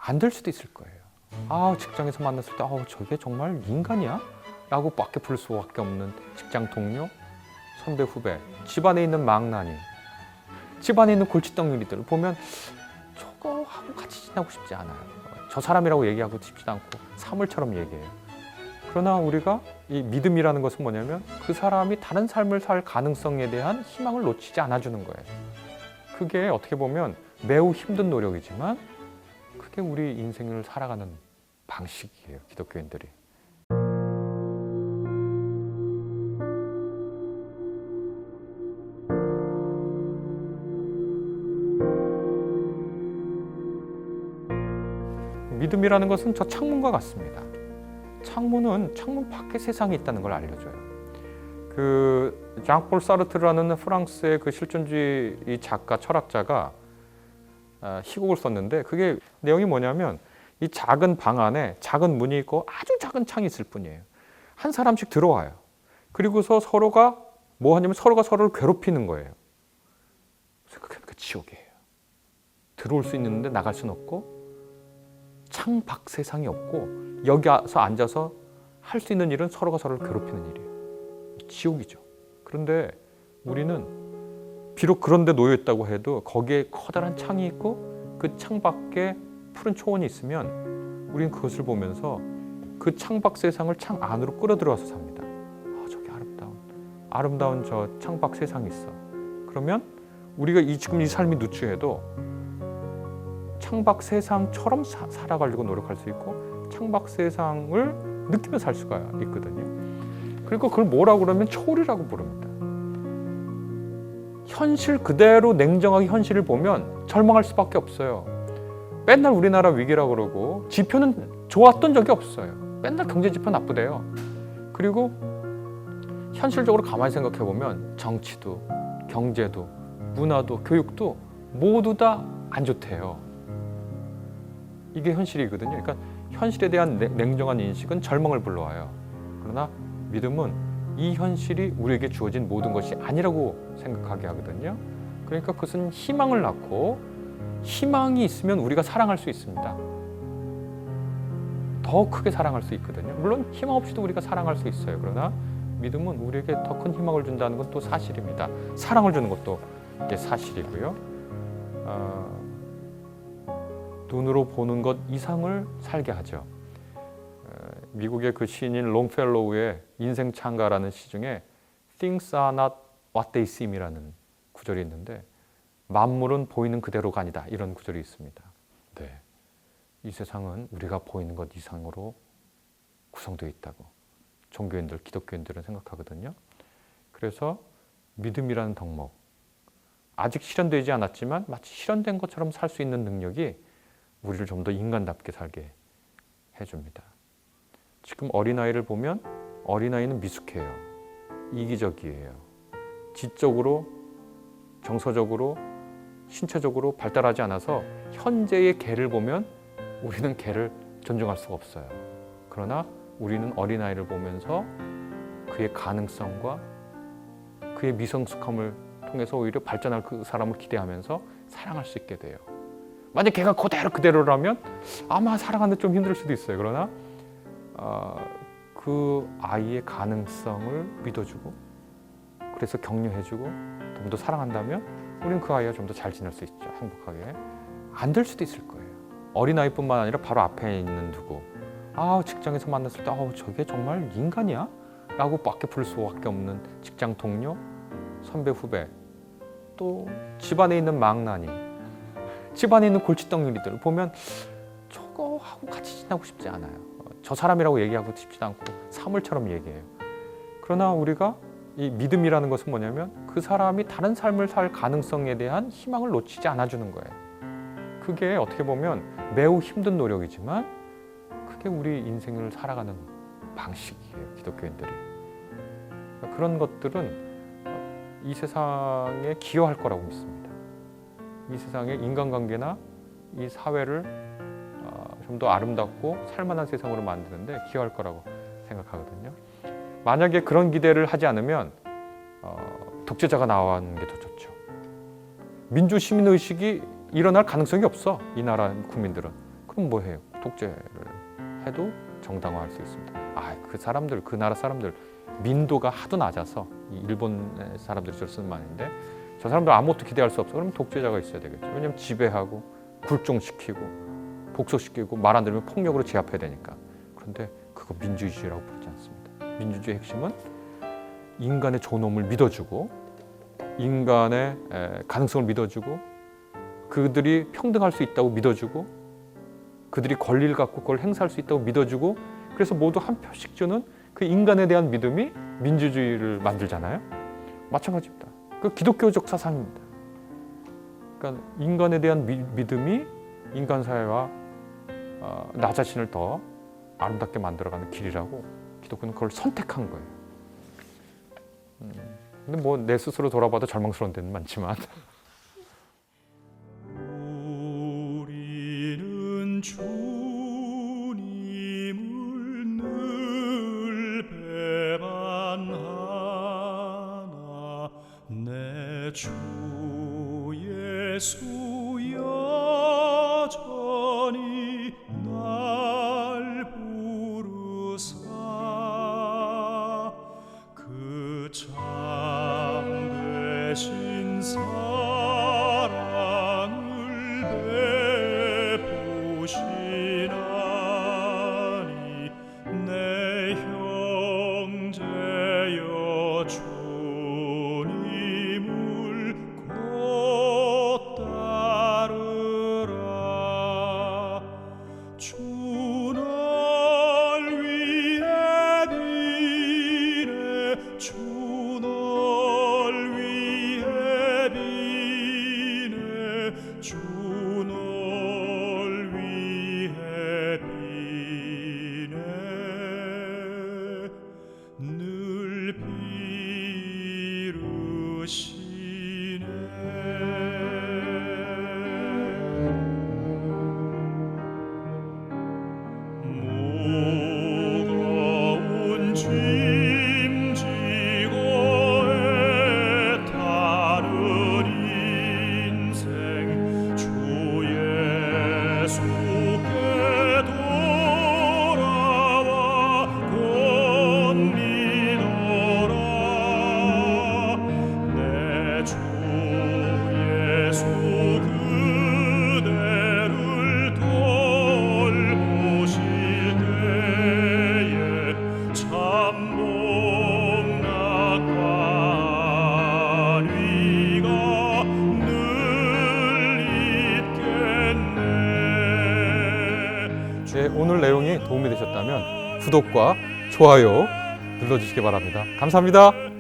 안 될 수도 있을 거예요. 직장에서 만났을 때 저게 정말 인간이야? 라고 밖에 부를 수밖에 없는 직장 동료, 선배, 후배, 집안에 있는 망나니, 집안에 있는 골칫덩이들을 보면 저거하고 같이 지내고 싶지 않아요. 저 사람이라고 얘기하고 싶지도 않고 사물처럼 얘기해요. 그러나 우리가 이 믿음이라는 것은 뭐냐면 그 사람이 다른 삶을 살 가능성에 대한 희망을 놓치지 않아주는 거예요. 그게 어떻게 보면 매우 힘든 노력이지만 그게 우리 인생을 살아가는 방식이에요, 기독교인들이. 믿음이라는 것은 저 창문과 같습니다. 창문 밖에 세상이 있다는 걸 알려줘요. 그 장폴 사르트르라는 프랑스의 그 실존주의 작가, 철학자가 희곡을 썼는데 그게 내용이 뭐냐면 이 작은 방 안에 작은 문이 있고 아주 작은 창이 있을 뿐이에요. 한 사람씩 들어와요. 그리고서 서로가 뭐 하냐면 서로가 서로를 괴롭히는 거예요. 생각해보니까 지옥이에요. 들어올 수 있는데 나갈 수는 없고 창 밖 세상이 없고 여기 와서 앉아서 할 수 있는 일은 서로가 서로를 괴롭히는 일이에요. 지옥이죠. 그런데 우리는 비록 그런 데 놓여 있다고 해도 거기에 커다란 창이 있고 그 창 밖에 푸른 초원이 있으면 우리는 그것을 보면서 그 창밖 세상을 창 안으로 끌어들여서 삽니다. 저기 아름다운 저 창밖 세상이 있어. 그러면 우리가 지금 이 삶이 누추해도 창밖 세상처럼 살아가려고 노력할 수 있고 창밖 세상을 느끼며 살 수가 있거든요. 그리고 그걸 뭐라고 그러면 초월이라고 부릅니다. 현실 그대로 냉정하게 현실을 보면 절망할 수밖에 없어요. 맨날 우리나라 위기라고 그러고 지표는 좋았던 적이 없어요. 맨날 경제 지표 나쁘대요. 그리고 현실적으로 가만히 생각해 보면 정치도 경제도 문화도 교육도 모두 다 안 좋대요. 이게 현실이거든요. 그러니까 현실에 대한 냉정한 인식은 절망을 불러와요. 그러나 믿음은 이 현실이 우리에게 주어진 모든 것이 아니라고 생각하게 하거든요. 그러니까 그것은 희망을 낳고 희망이 있으면 우리가 사랑할 수 있습니다. 더 크게 사랑할 수 있거든요. 물론 희망 없이도 우리가 사랑할 수 있어요. 그러나 믿음은 우리에게 더 큰 희망을 준다는 건 또 사실입니다. 사랑을 주는 것도 이게 사실이고요. 눈으로 보는 것 이상을 살게 하죠. 미국의 그 시인인 롱펠로우의 인생 찬가라는 시 중에 Things are not what they seem이라는 구절이 있는데 만물은 보이는 그대로가 아니다 이런 구절이 있습니다. 네, 이 세상은 우리가 보이는 것 이상으로 구성되어 있다고 종교인들, 기독교인들은 생각하거든요. 그래서 믿음이라는 덕목, 아직 실현되지 않았지만 마치 실현된 것처럼 살 수 있는 능력이 우리를 좀 더 인간답게 살게 해줍니다. 지금 어린아이를 보면 어린아이는 미숙해요. 이기적이에요. 지적으로, 정서적으로, 신체적으로 발달하지 않아서 현재의 개를 보면 우리는 개를 존중할 수가 없어요. 그러나 우리는 어린아이를 보면서 그의 가능성과 그의 미성숙함을 통해서 오히려 발전할 그 사람을 기대하면서 사랑할 수 있게 돼요. 만약 걔가 그대로라면 아마 사랑하는데 좀 힘들 수도 있어요. 그러나 그 아이의 가능성을 믿어주고 그래서 격려해주고 좀 더 사랑한다면 우리는 그 아이와 좀 더 잘 지낼 수 있죠. 행복하게. 안 될 수도 있을 거예요. 어린아이뿐만 아니라 바로 앞에 있는 누구 직장에서 만났을 때 저게 정말 인간이야? 라고 밖에 부를 수밖에 없는 직장 동료, 선배, 후배, 또 집안에 있는 망나니, 집안에 있는 골칫덩이들을 보면 저거하고 같이 지내고 싶지 않아요. 저 사람이라고 얘기하고 싶지도 않고 사물처럼 얘기해요. 그러나 우리가 이 믿음이라는 것은 뭐냐면 그 사람이 다른 삶을 살 가능성에 대한 희망을 놓치지 않아주는 거예요. 그게 어떻게 보면 매우 힘든 노력이지만 그게 우리 인생을 살아가는 방식이에요, 기독교인들이. 그런 것들은 이 세상에 기여할 거라고 믿습니다. 이 세상의 인간관계나 이 사회를 좀 더 아름답고 살만한 세상으로 만드는데 기여할 거라고 생각하거든요. 만약에 그런 기대를 하지 않으면 독재자가 나오는 게 더 좋죠. 민주 시민의식이 일어날 가능성이 없어, 이 나라 국민들은. 그럼 뭐 해요? 독재를 해도 정당화할 수 있습니다. 그 사람들, 그 나라 사람들 민도가 하도 낮아서 일본 사람들이 저를 쓰는 말인데 저 사람들 아무것도 기대할 수 없어. 그러면 독재자가 있어야 되겠죠. 왜냐하면 지배하고 굴종시키고 복속시키고 말 안 들으면 폭력으로 제압해야 되니까. 그런데 그거 민주주의라고 부르지 않습니다. 민주주의의 핵심은 인간의 존엄을 믿어주고 인간의 가능성을 믿어주고 그들이 평등할 수 있다고 믿어주고 그들이 권리를 갖고 그걸 행사할 수 있다고 믿어주고 그래서 모두 한 표씩 주는 그 인간에 대한 믿음이 민주주의를 만들잖아요. 마찬가지입니다. 그 기독교적 사상입니다. 그러니까 인간에 대한 믿음이 인간 사회와 나 자신을 더 아름답게 만들어가는 길이라고 기독교는 그걸 선택한 거예요. 근데 뭐 내 스스로 돌아봐도 절망스러운 데는 많지만 우리는 주님을 늘 배반하나 내 주 예수 여전히 날 부르사 그 참되신 사랑을 베푸시나니 내 형제여 주님을 곧 따르라 주 널 위해 비네 주 널 위해 비네 주 널 위해 비네 늘 비르시네 무거운 짐 지고 애타는 인생 주 예수께 돌아와 곧 믿어라 내 주 예수 그대를 돌보실 때에 참복낙관위가 늘 있겠네. 오늘 내용이 도움이 되셨다면 구독과 좋아요 눌러주시기 바랍니다. 감사합니다.